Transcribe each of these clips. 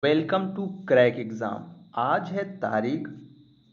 Welcome to crack exam. आज है तारीख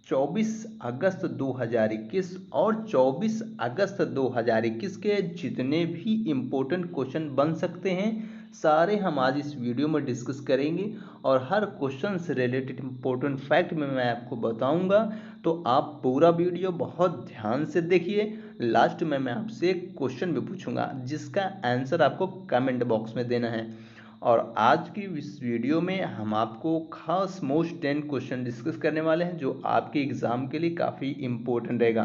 24 अगस्त 2021 और 24 अगस्त 2021 के जितने भी इम्पोर्टेंट क्वेश्चन बन सकते हैं सारे हम आज इस वीडियो में डिस्कस करेंगे और हर क्वेश्चन से रिलेटेड इम्पोर्टेंट फैक्ट में मैं आपको बताऊंगा। तो आप पूरा वीडियो बहुत ध्यान से देखिए। लास्ट में मैं आपसे एक क्वेश्चन भी पूछूंगा जिसका आंसर आपको कमेंट बॉक्स में देना है। और आज की इस वीडियो में हम आपको खास मोस्ट 10 क्वेश्चन डिस्कस करने वाले हैं जो आपके एग्ज़ाम के लिए काफ़ी इम्पोर्टेंट रहेगा।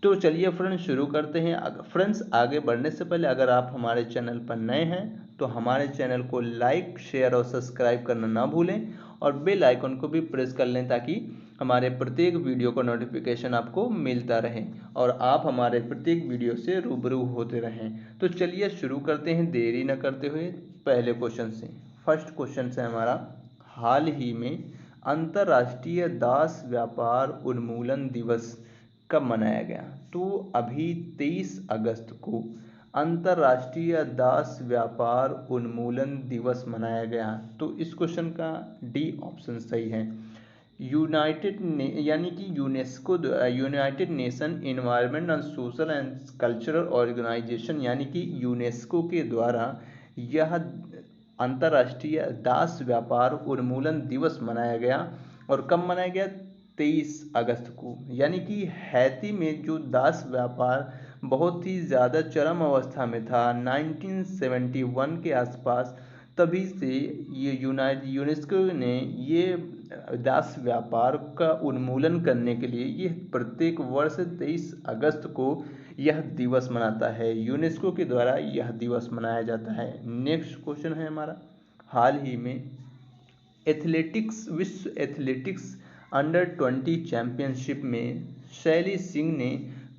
तो चलिए फ्रेंड्स शुरू करते हैं। फ्रेंड्स आगे बढ़ने से पहले अगर आप हमारे चैनल पर नए हैं तो हमारे चैनल को लाइक शेयर और सब्सक्राइब करना ना भूलें और बेल आइकन को भी प्रेस कर लें ताकि हमारे प्रत्येक वीडियो का नोटिफिकेशन आपको मिलता रहे और आप हमारे प्रत्येक वीडियो से रूबरू होते रहें। तो चलिए शुरू करते हैं देरी न करते हुए पहले क्वेश्चन से। फर्स्ट क्वेश्चन से हमारा, हाल ही में अंतर्राष्ट्रीय दास व्यापार उन्मूलन दिवस कब मनाया गया? तो अभी 23 अगस्त को अंतर्राष्ट्रीय दास व्यापार उन्मूलन दिवस मनाया गया। तो इस क्वेश्चन का डी ऑप्शन सही है। यानी कि United Nation Environment and social and cultural organisation यानी कि यूनेस्को के द्वारा यह अंतर्राष्ट्रीय दास व्यापार उन्मूलन दिवस मनाया गया। और कब मनाया गया? 23 अगस्त को। यानी कि हैती में जो दास व्यापार बहुत ही ज़्यादा चरम अवस्था में था 1971 के आसपास, तभी से ये यूनेस्को ने ये दास व्यापार का उन्मूलन करने के लिए ये प्रत्येक वर्ष 23 अगस्त को यह दिवस मनाता है। यूनेस्को के द्वारा यह दिवस मनाया जाता है। नेक्स्ट क्वेश्चन है हमारा, हाल ही में विश्व एथलेटिक्स अंडर 20 चैंपियनशिप में शैली सिंह ने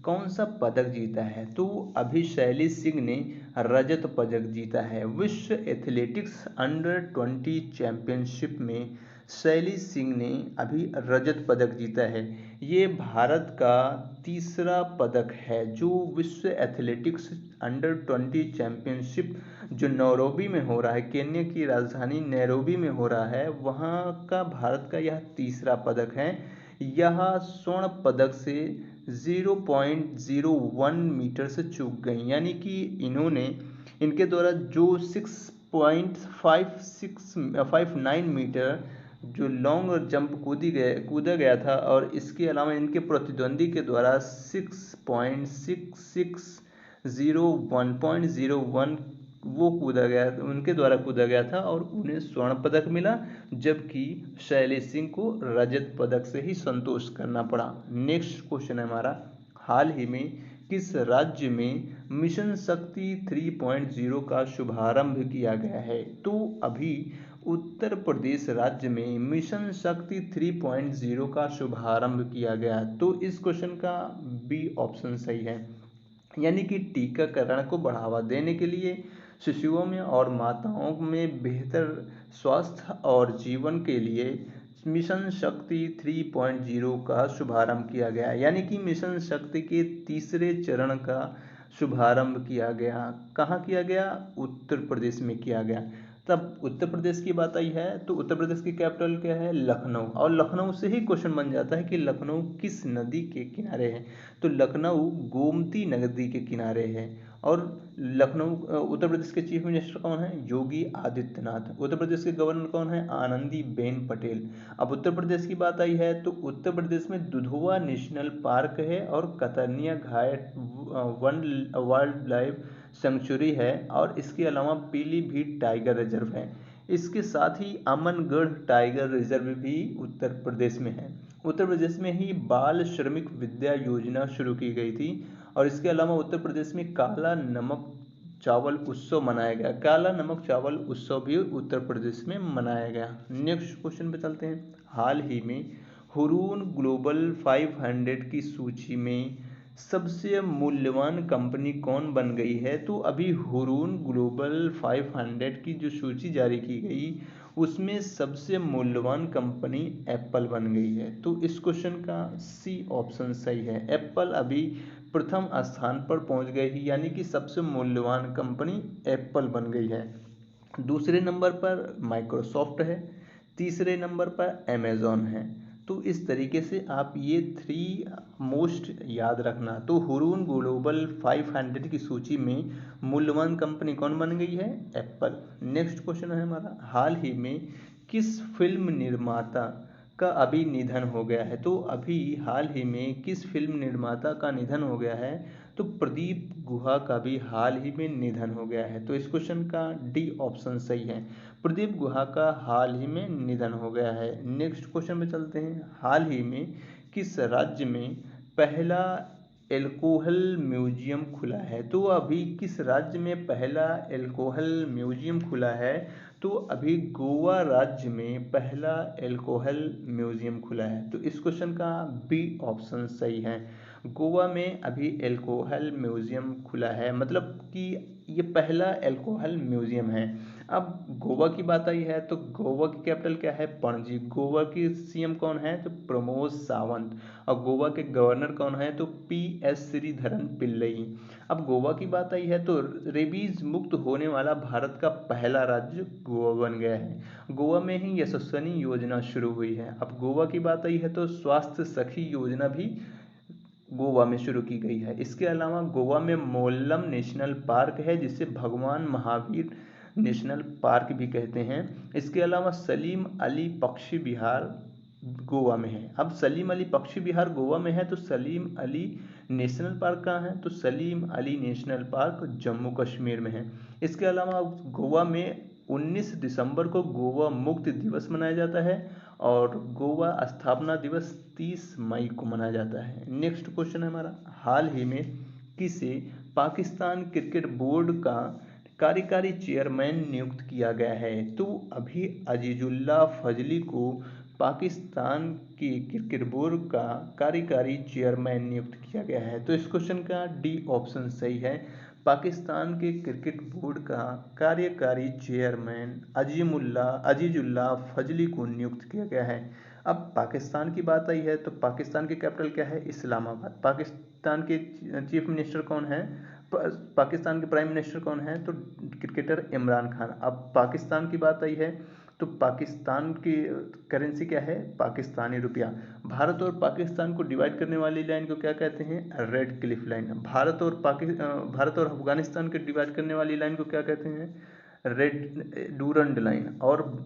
कौन सा पदक जीता है? तो अभी शैली सिंह ने रजत पदक जीता है। विश्व एथलेटिक्स अंडर 20 चैंपियनशिप में शैली सिंह ने अभी रजत पदक जीता है। ये भारत का तीसरा पदक है जो विश्व एथलेटिक्स अंडर 20 चैंपियनशिप जो नैरोबी में हो रहा है, केन्या की राजधानी नैरोबी में हो रहा है, वहाँ का भारत का यह तीसरा पदक है। यह स्वर्ण पदक से 0.01 मीटर से चूक गई। यानी कि इनके द्वारा जो 6.59 मीटर जो लॉन्ग जंप कूदा गया था और इसके अलावा इनके प्रतिद्वंदी के द्वारा 1.01 वो उनके द्वारा कूदा गया था और उन्हें स्वर्ण पदक मिला, जबकि शैली सिंह को रजत पदक से ही संतोष करना पड़ा। नेक्स्ट क्वेश्चन है हमारा, हाल ही में किस राज्य में मिशन शक्ति 3.0 का शुभारंभ किया गया है? तो अभी उत्तर प्रदेश राज्य में मिशन शक्ति 3.0 का शुभारंभ किया गया। तो इस क्वेश्चन का बी ऑप्शन सही है। यानी कि टीकाकरण को बढ़ावा देने के लिए शिशुओं में और माताओं में बेहतर स्वास्थ्य और जीवन के लिए मिशन शक्ति 3.0 का शुभारंभ किया गया। यानी कि मिशन शक्ति के तीसरे चरण का शुभारंभ किया गया। कहाँ किया गया? उत्तर प्रदेश में किया गया। तब उत्तर प्रदेश की बात आई है तो उत्तर प्रदेश की कैपिटल क्या है? लखनऊ। और लखनऊ से ही क्वेश्चन बन जाता है कि लखनऊ किस नदी के किनारे है? तो लखनऊ गोमती नदी के किनारे है। और लखनऊ उत्तर प्रदेश के चीफ मिनिस्टर कौन है? योगी आदित्यनाथ। उत्तर प्रदेश के गवर्नर कौन है? आनंदीबेन पटेल। अब उत्तर प्रदेश की बात आई है तो उत्तर प्रदेश में दुधवा नेशनल पार्क है और कतर्निया घाट वाइल्ड लाइफ सेंचुरी है और इसके अलावा पीलीभीत टाइगर रिजर्व है। इसके साथ ही अमनगढ़ टाइगर रिजर्व भी उत्तर प्रदेश में है। उत्तर प्रदेश में ही बाल श्रमिक विद्या योजना शुरू की गई थी और इसके अलावा उत्तर प्रदेश में काला नमक चावल उत्सव मनाया गया। काला नमक चावल उत्सव भी उत्तर प्रदेश में मनाया गया। नेक्स्ट क्वेश्चन पे चलते हैं, हाल ही में हुरून ग्लोबल 500 की सूची में सबसे मूल्यवान कंपनी कौन बन गई है? तो अभी हुरून ग्लोबल 500 की जो सूची जारी की गई उसमें सबसे मूल्यवान कंपनी एप्पल बन गई है। तो इस क्वेश्चन का सी ऑप्शन सही है। एप्पल अभी प्रथम स्थान पर पहुंच गई है, यानी कि सबसे मूल्यवान कंपनी एप्पल बन गई है। दूसरे नंबर पर माइक्रोसॉफ्ट है, तीसरे नंबर पर अमेज़ॉन है। तो इस तरीके से आप ये 3 मोस्ट याद रखना। तो हुरून ग्लोबल 500 की सूची में मूल्यवान कंपनी कौन बन गई है? एप्पल। नेक्स्ट क्वेश्चन है हमारा, हाल ही में किस फिल्म निर्माता का अभी निधन हो गया है? तो अभी हाल ही में किस फिल्म निर्माता का निधन हो गया है? तो प्रदीप गुहा का भी हाल ही में निधन हो गया है। तो इस क्वेश्चन का डी ऑप्शन सही है, प्रदीप गुहा का हाल ही में निधन हो गया है। नेक्स्ट क्वेश्चन में चलते हैं, हाल ही में किस राज्य में पहला एल्कोहल म्यूजियम खुला है? तो अभी किस राज्य में पहला एल्कोहल म्यूजियम खुला है? तो अभी गोवा राज्य में पहला एल्कोहल म्यूजियम खुला है। तो इस क्वेश्चन का बी ऑप्शन सही है, गोवा में अभी एल्कोहल म्यूजियम खुला है, मतलब कि ये पहला एल्कोहल म्यूजियम है। अब गोवा की बात आई है तो गोवा की कैपिटल क्या है? पणजी। गोवा की सीएम कौन है? तो प्रमोद सावंत। और गोवा के गवर्नर कौन है? तो PS श्रीधरन पिल्लई। अब गोवा की बात आई है तो रेबीज मुक्त होने वाला भारत का पहला राज्य गोवा बन गया है। गोवा में ही यशस्विनी योजना शुरू हुई है। अब गोवा की बात आई है तो स्वास्थ्य सखी योजना भी गोवा में शुरू की गई है। इसके अलावा गोवा में मोल्लम नेशनल पार्क है, जिसे भगवान महावीर नेशनल पार्क भी कहते हैं। इसके अलावा सलीम अली पक्षी विहार गोवा में है। अब सलीम अली पक्षी विहार गोवा में है तो सलीम अली नेशनल पार्क कहाँ है? तो सलीम अली नेशनल पार्क जम्मू कश्मीर में है। इसके अलावा गोवा में 19 दिसंबर को गोवा मुक्ति दिवस मनाया जाता है और गोवा स्थापना दिवस 30 मई को मनाया जाता है। नेक्स्ट क्वेश्चन है हमारा, हाल ही में किसे पाकिस्तान क्रिकेट बोर्ड का कार्यकारी चेयरमैन नियुक्त किया गया है? तो अभी अजीजुल्लाह फजली को पाकिस्तान की क्रिकेट बोर्ड का कार्यकारी चेयरमैन नियुक्त किया गया है। तो इस क्वेश्चन का डी ऑप्शन सही है, पाकिस्तान के क्रिकेट बोर्ड का कार्यकारी चेयरमैन अजीजुल्लाह फजली को नियुक्त किया गया है। अब पाकिस्तान की बात आई है तो पाकिस्तान की कैपिटल क्या है? इस्लामाबाद। पाकिस्तान के चीफ मिनिस्टर कौन है? पाकिस्तान के प्राइम मिनिस्टर कौन है? तो क्रिकेटर इमरान खान। अब पाकिस्तान की बात आई है तो पाकिस्तान की करेंसी क्या है? पाकिस्तानी रुपया। भारत और पाकिस्तान को डिवाइड करने वाली लाइन को क्या कहते हैं? Red Cliff line. भारत और अफगानिस्तान को डिवाइड करने वाली लाइन को क्या कहते हैं? Red Durand line. और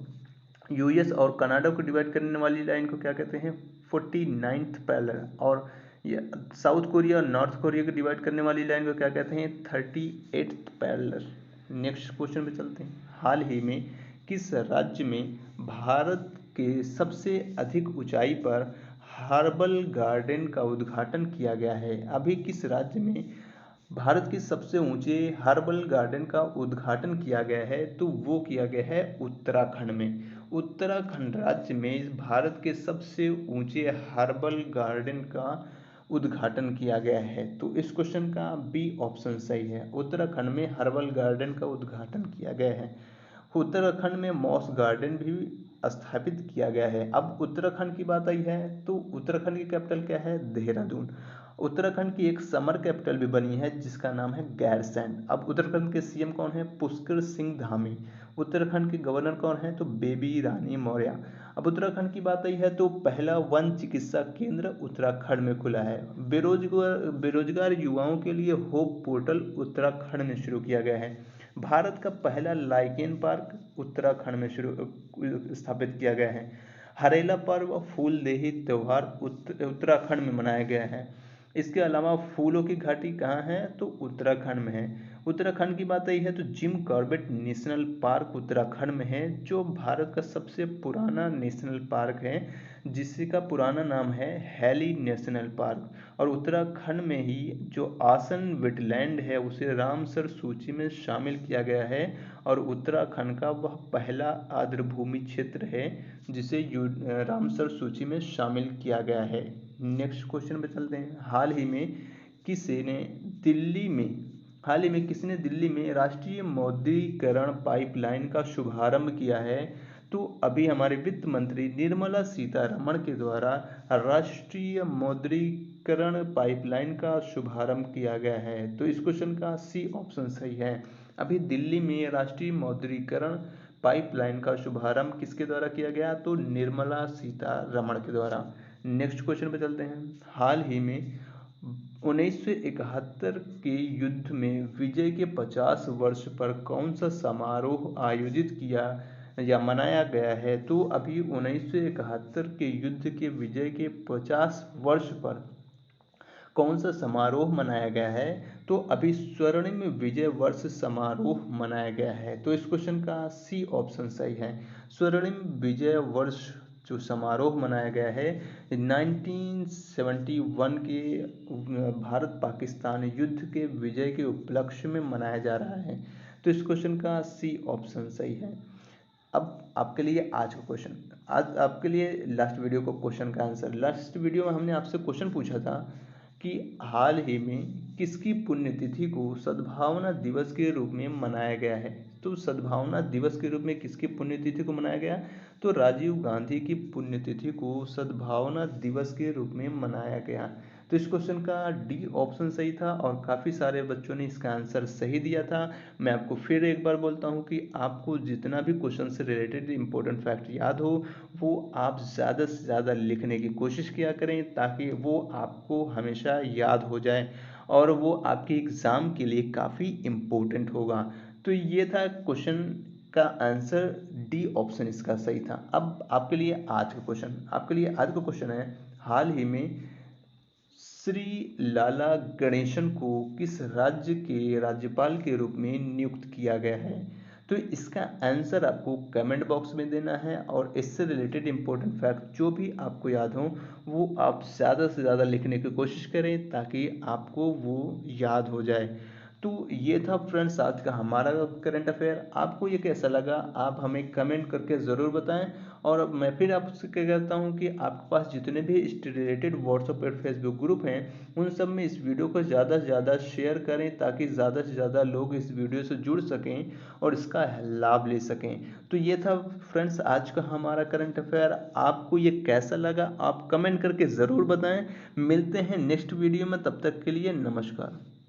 यूएस और कनाडा को डिवाइड करने वाली लाइन को क्या कहते हैं? 49th parallel. और ये साउथ कोरिया और नॉर्थ कोरिया को डिवाइड करने वाली लाइन को क्या कहते हैं? 38th parallel. नेक्स्ट क्वेश्चन पे चलते हैं, हाल ही में किस राज्य में भारत के सबसे अधिक ऊंचाई पर हर्बल गार्डन का उद्घाटन किया गया है? अभी किस राज्य में भारत के सबसे ऊंचे हर्बल गार्डन का उद्घाटन किया गया है? तो वो किया गया है उत्तराखंड में। उत्तराखंड राज्य में भारत के सबसे ऊंचे हर्बल गार्डन का उद्घाटन किया गया है। तो इस क्वेश्चन का बी ऑप्शन सही है, उत्तराखंड में हर्बल गार्डन का उद्घाटन किया गया है। उत्तराखंड में मॉस गार्डन भी स्थापित किया गया है। अब उत्तराखंड की बात आई है तो उत्तराखंड की कैपिटल क्या है? देहरादून। उत्तराखंड की एक समर कैपिटल भी बनी है जिसका नाम है गैरसैंण। अब उत्तराखंड के सीएम कौन है? पुष्कर सिंह धामी। उत्तराखंड के गवर्नर कौन है? तो बेबी रानी मौर्य। अब उत्तराखंड की बात आई है तो पहला वन चिकित्सा केंद्र उत्तराखंड में खुला है। बेरोजगार युवाओं के लिए होप पोर्टल उत्तराखंड में शुरू किया गया है। भारत का पहला लाइकेन पार्क उत्तराखंड में स्थापित किया गया है। हरेला पर्व फूलदेही त्योहार उत्तराखंड में मनाया गया है। इसके अलावा फूलों की घाटी कहाँ है? तो उत्तराखंड में है। उत्तराखंड की बात आई है तो Jim Corbett national park Uttarakhand में है, जो भारत का सबसे पुराना नेशनल पार्क है, जिसका पुराना नाम है हैली नेशनल पार्क। और उत्तराखंड में ही जो आसन वेटलैंड है उसे रामसर सूची में शामिल किया गया है और उत्तराखंड का वह पहला आर्द्रभूमि क्षेत्र है जिसे रामसर सूची में शामिल किया गया है। नेक्स्ट क्वेश्चन पे चलते हैं, हाल ही में किसने दिल्ली में राष्ट्रीय मौद्रीकरण पाइपलाइन का शुभारंभ किया है? तो अभी हमारे वित्त मंत्री निर्मला सीतारमण के द्वारा राष्ट्रीय मौद्रीकरण पाइपलाइन का शुभारंभ किया गया है। तो इस क्वेश्चन का सी ऑप्शन सही है। अभी दिल्ली में राष्ट्रीय मौद्रीकरण पाइपलाइन का शुभारंभ किसके द्वारा किया गया? तो निर्मला सीतारमण के द्वारा। नेक्स्ट क्वेश्चन पे चलते हैं। हाल ही में 1971 के युद्ध में विजय के 50 वर्ष पर कौन सा समारोह आयोजित किया या मनाया गया है? तो अभी 1971 के युद्ध के विजय के 50 वर्ष पर कौन सा समारोह मनाया गया है? तो अभी स्वर्णिम विजय वर्ष समारोह मनाया गया है। तो इस क्वेश्चन का सी ऑप्शन सही है। स्वर्णिम विजय वर्ष जो समारोह मनाया गया है 1971 के भारत पाकिस्तान युद्ध के विजय के उपलक्ष्य में मनाया जा रहा है। तो इस क्वेश्चन का सी ऑप्शन सही है। अब आपके लिए आज का क्वेश्चन, आज आपके लिए लास्ट वीडियो को क्वेश्चन का आंसर। लास्ट वीडियो में हमने आपसे क्वेश्चन पूछा था कि हाल ही में किसकी पुण्यतिथि को सद्भावना दिवस के रूप में मनाया गया है? तो सद्भावना दिवस के रूप में किसकी पुण्यतिथि को मनाया गया? तो राजीव गांधी की पुण्यतिथि को सद्भावना दिवस के रूप में मनाया गया। तो इस क्वेश्चन का डी ऑप्शन सही था और काफ़ी सारे बच्चों ने इसका आंसर सही दिया था। मैं आपको फिर एक बार बोलता हूँ कि आपको जितना भी क्वेश्चन से रिलेटेड इंपॉर्टेंट फैक्ट याद हो वो आप ज़्यादा से ज़्यादा लिखने की कोशिश किया करें ताकि वो आपको हमेशा याद हो जाए और वो आपके एग्ज़ाम के लिए काफ़ी इम्पोर्टेंट होगा। तो ये था क्वेश्चन का आंसर, डी ऑप्शन इसका सही था। अब आपके लिए आज का क्वेश्चन, आपके लिए आज का क्वेश्चन है हाल ही में श्री लाला गणेशन को किस राज्य के राज्यपाल के रूप में नियुक्त किया गया है? तो इसका आंसर आपको कमेंट बॉक्स में देना है और इससे रिलेटेड इंपॉर्टेंट फैक्ट जो भी आपको याद हो वो आप ज़्यादा से ज़्यादा लिखने की कोशिश करें ताकि आपको वो याद हो जाए। तो ये था फ्रेंड्स आज का हमारा करंट अफेयर। आपको ये कैसा लगा आप हमें कमेंट करके ज़रूर बताएं और मैं फिर आपसे क्या कहता हूँ कि आपके पास जितने भी इससे रिलेटेड व्हाट्सएप और फेसबुक ग्रुप हैं उन सब में इस वीडियो को ज़्यादा से ज़्यादा शेयर करें ताकि ज़्यादा से ज़्यादा लोग इस वीडियो से जुड़ सकें और इसका लाभ ले सकें। तो ये था फ्रेंड्स आज का हमारा करंट अफेयर। आपको ये कैसा लगा आप कमेंट करके ज़रूर बताएं। मिलते हैं नेक्स्ट वीडियो में, तब तक के लिए नमस्कार।